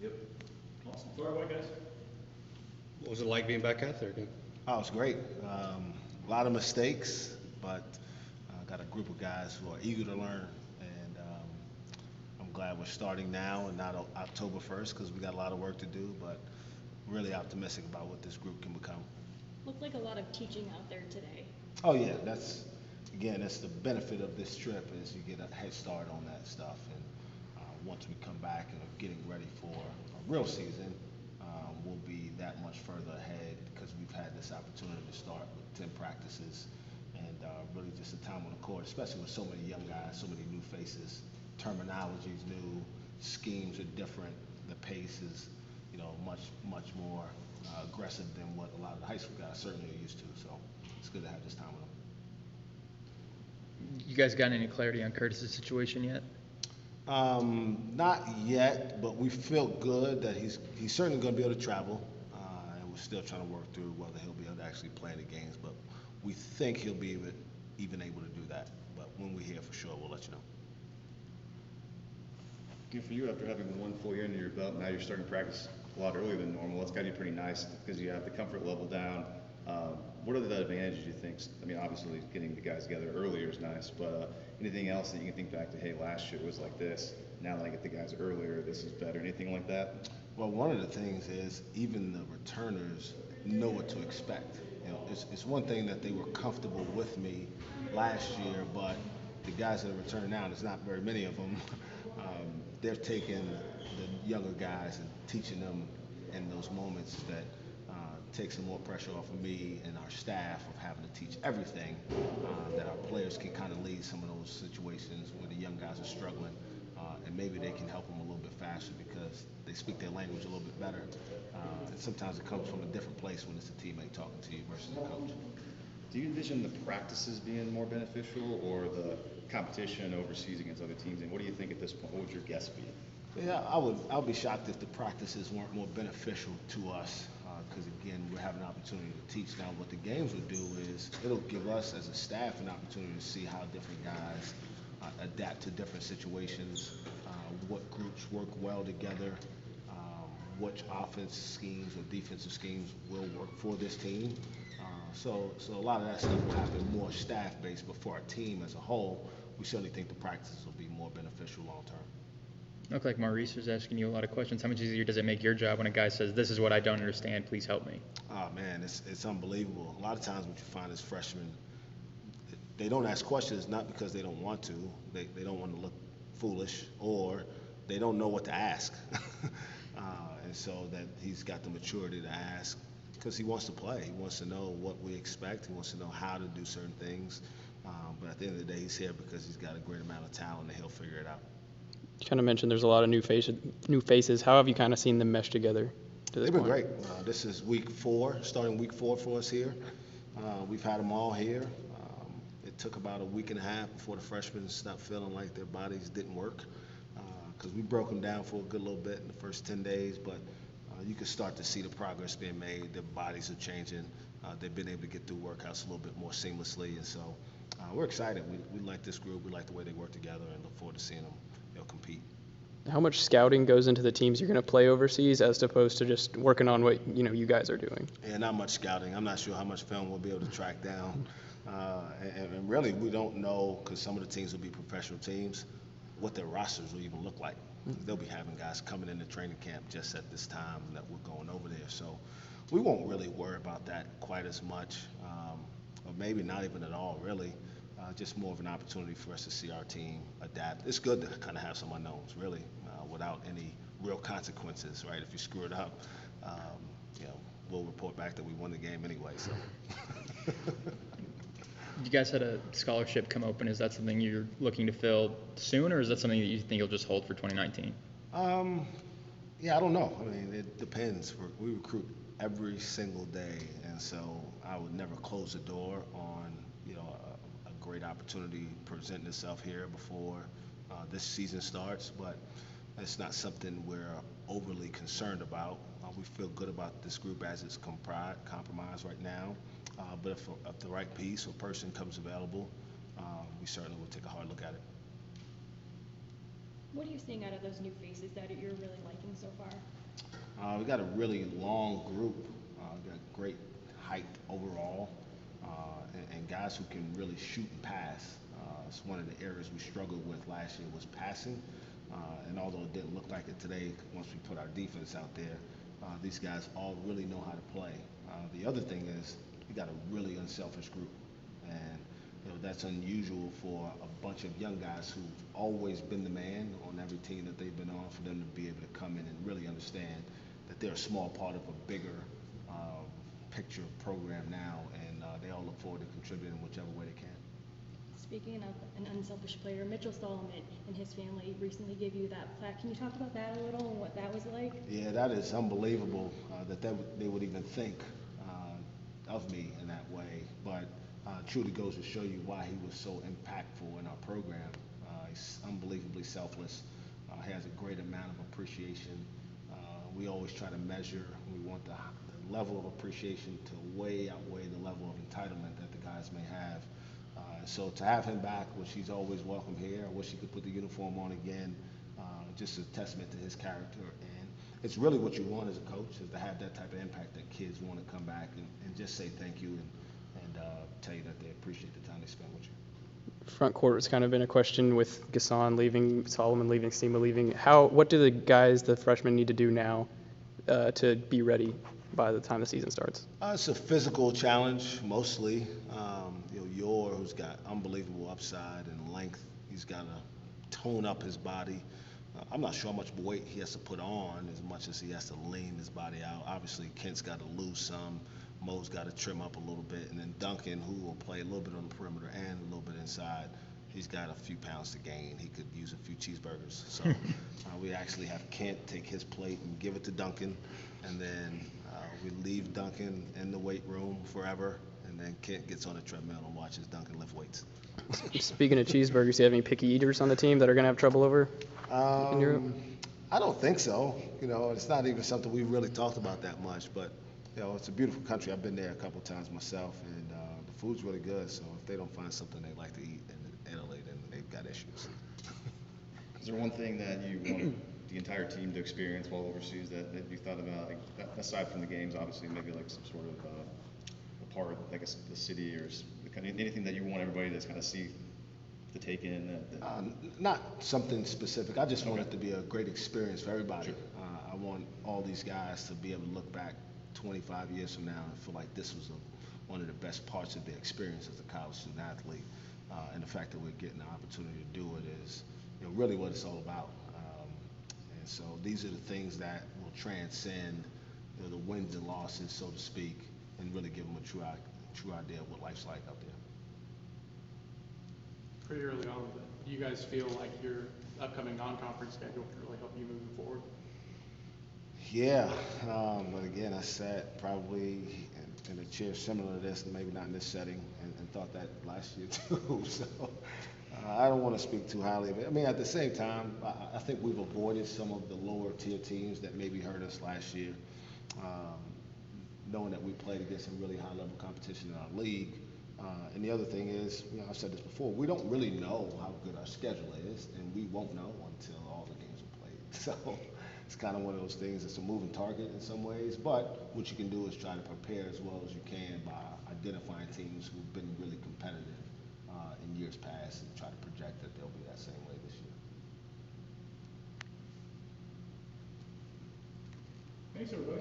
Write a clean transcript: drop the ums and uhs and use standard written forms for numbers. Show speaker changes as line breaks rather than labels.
Yep. Awesome. Fire away, guys.
What was it like being back out there again?
Oh, it's great. A lot of mistakes, but got a group of guys who are eager to learn, and I'm glad we're starting now and not October 1st because we got a lot of work to do, but really optimistic about what this group can become.
Looked like a lot of teaching out there today.
Oh yeah, that's the benefit of this trip is you get a head start on that stuff, and once we come back and are getting ready for a real season, we'll be that much further ahead because we've had this opportunity to start with 10 practices and really just a time on the court, especially with so many young guys, so many new faces. Terminology is new, schemes are different, the pace is, much more aggressive than what a lot of the high school guys certainly are used to. So it's good to have this time with them.
You guys got any clarity on Curtis's situation yet?
Not yet, but we feel good that he's certainly going to be able to travel, and we're still trying to work through whether he'll be able to actually play the games. But we think he'll be even able to do that. But when we hear for sure, we'll let you know.
For you, after having one full year under your belt, now you're starting to practice a lot earlier than normal. That's got to be pretty nice because you have the comfort level down. What are the advantages you think? I mean, obviously getting the guys together earlier is nice, but anything else that you can think back to, hey, last year was like this, now that I get the guys earlier, this is better, anything like that?
Well, one of the things is even the returners know what to expect. It's one thing that they were comfortable with me last year, but the guys that are returning now, there's not very many of them, they're taking the younger guys and teaching them in those moments that take some more pressure off of me and our staff of having to teach everything, that our players can kind of lead some of those situations where the young guys are struggling, and maybe they can help them a little bit faster because they speak their language a little bit better. And sometimes it comes from a different place when it's a teammate talking to you versus a coach.
Do you envision the practices being more beneficial or the competition overseas against other teams? And what do you think at this point? What would your guess be?
Yeah, I would be shocked if the practices weren't more beneficial to us because, again, we're having an opportunity to teach. Now, what the games will do is it'll give us as a staff an opportunity to see how different guys adapt to different situations, what groups work well together, which offense schemes or defensive schemes will work for this team. So a lot of that stuff will happen more staff-based, but for our team as a whole, we certainly think the practices will be more beneficial long-term.
Looked like Maurice was asking you a lot of questions. How much easier does it make your job when a guy says, "This is what I don't understand, please help me"?
Oh man, it's unbelievable. A lot of times what you find is freshmen, they don't ask questions not because they don't want to, they don't want to look foolish, or they don't know what to ask. And so that he's got the maturity to ask because he wants to play. He wants to know what we expect. He wants to know how to do certain things. But at the end of the day, he's here because he's got a great amount of talent and he'll figure it out.
You kind of mentioned there's a lot of new faces. How have you kind of seen them mesh together to this
They've been
point?
great. This is week 4, starting week 4 for us here. We've had them all here. It took about a week and a half before the freshmen stopped feeling like their bodies didn't work because we broke them down for a good little bit in the first 10 days, but you can start to see the progress being made. Their bodies are changing. They've been able to get through workouts a little bit more seamlessly, and so we're excited. We like this group. We like the way they work together and look forward to seeing them compete.
How much scouting goes into the teams you're going to play overseas as opposed to just working on what you guys are doing?
Yeah, not much scouting. I'm not sure how much film we'll be able to track down. And really, we don't know, because some of the teams will be professional teams, what their rosters will even look like. They'll be having guys coming into training camp just at this time that we're going over there. So we won't really worry about that quite as much, or maybe not even at all, really. Just more of an opportunity for us to see our team adapt. It's good to kind of have some unknowns, really, without any real consequences, right? If you screw it up, we'll report back that we won the game anyway. So.
You guys had a scholarship come open. Is that something you're looking to fill soon, or is that something that you think you'll just hold for 2019?
Yeah, I don't know. I mean, it depends. We recruit every single day, and so I would never close the door on a great opportunity presenting itself here before this season starts. But it's not something we're overly concerned about. We feel good about this group as it's compromised right now. But if the right piece or person comes available, we certainly will take a hard look at it.
What are you seeing out of those new faces that you're really liking so far?
We got a really long group. We got great height overall, and guys who can really shoot and pass. It's one of the areas we struggled with last year was passing. And although it didn't look like it today, once we put our defense out there, these guys all really know how to play. The other thing is we got a really unselfish group, and that's unusual for a bunch of young guys who've always been the man on every team that they've been on. For them to be able to come in and really understand that they're a small part of a bigger picture program now, and they all look forward to contributing in whichever way they can.
Speaking of an unselfish player, Mitchell Solomon and his family recently gave you that plaque. Can you talk about that a little and what that was like?
Yeah, that is unbelievable that they would even think of me in that way. But truly goes to show you why he was so impactful in our program. He's unbelievably selfless. Has a great amount of appreciation. We always try to measure. We want the level of appreciation to way outweigh the level of entitlement that the guys may have. So to have him back, which he's always welcome here, I wish he could put the uniform on again. Just a testament to his character. And it's really what you want as a coach, is to have that type of impact that kids want to come back and just say thank you and tell you that they appreciate the time they spent with you.
Front court has kind of been a question with Gasson leaving, Solomon leaving, Sema leaving. What do the freshmen need to do now to be ready by the time the season starts?
It's a physical challenge mostly. Yor, who's got unbelievable upside and length, he's got to tone up his body. I'm not sure how much weight he has to put on as much as he has to lean his body out. Obviously, Kent's got to lose some. Mo's got to trim up a little bit. And then Duncan, who will play a little bit on the perimeter and a little bit inside, he's got a few pounds to gain. He could use a few cheeseburgers. So we actually have Kent take his plate and give it to Duncan. And then we leave Duncan in the weight room forever. And then Kent gets on the treadmill and watches Duncan lift weights.
Speaking of cheeseburgers, do you have any picky eaters on the team that are going to have trouble over in Europe?
I don't think so. It's not even something we've really talked about that much. But, it's a beautiful country. I've been there a couple of times myself, and the food's really good. So if they don't find something they like to eat in Italy, then they've got issues.
Is there one thing that you want the entire team to experience while overseas that you thought about, like, aside from the games, obviously, maybe like some sort of a part, like the city or anything that you want everybody to kind of see, to take in?
Not something specific. I just want it to be a great experience for everybody. Sure. I want all these guys to be able to look back 25 years from now and feel like this was one of the best parts of their experience as a college student athlete. And the fact that we're getting the opportunity to do it is really what it's all about. And so these are the things that will transcend the wins and losses, so to speak, and really give them a true idea of what life's like out there.
Pretty early on, but do you guys feel like your upcoming non-conference schedule can really help you moving forward?
Yeah, but again, I sat probably in a chair similar to this, and maybe not in this setting, and thought that last year too. So I don't want to speak too highly of it. I mean, at the same time, I think we've avoided some of the lower tier teams that maybe hurt us last year. Knowing that we played against some really high level competition in our league. And the other thing is, I've said this before, we don't really know how good our schedule is, and we won't know until all the games are played. So it's kind of one of those things, it's a moving target in some ways, but what you can do is try to prepare as well as you can by identifying teams who've been really competitive in years past and try to project that they'll be that same way this year.
Thanks, everybody.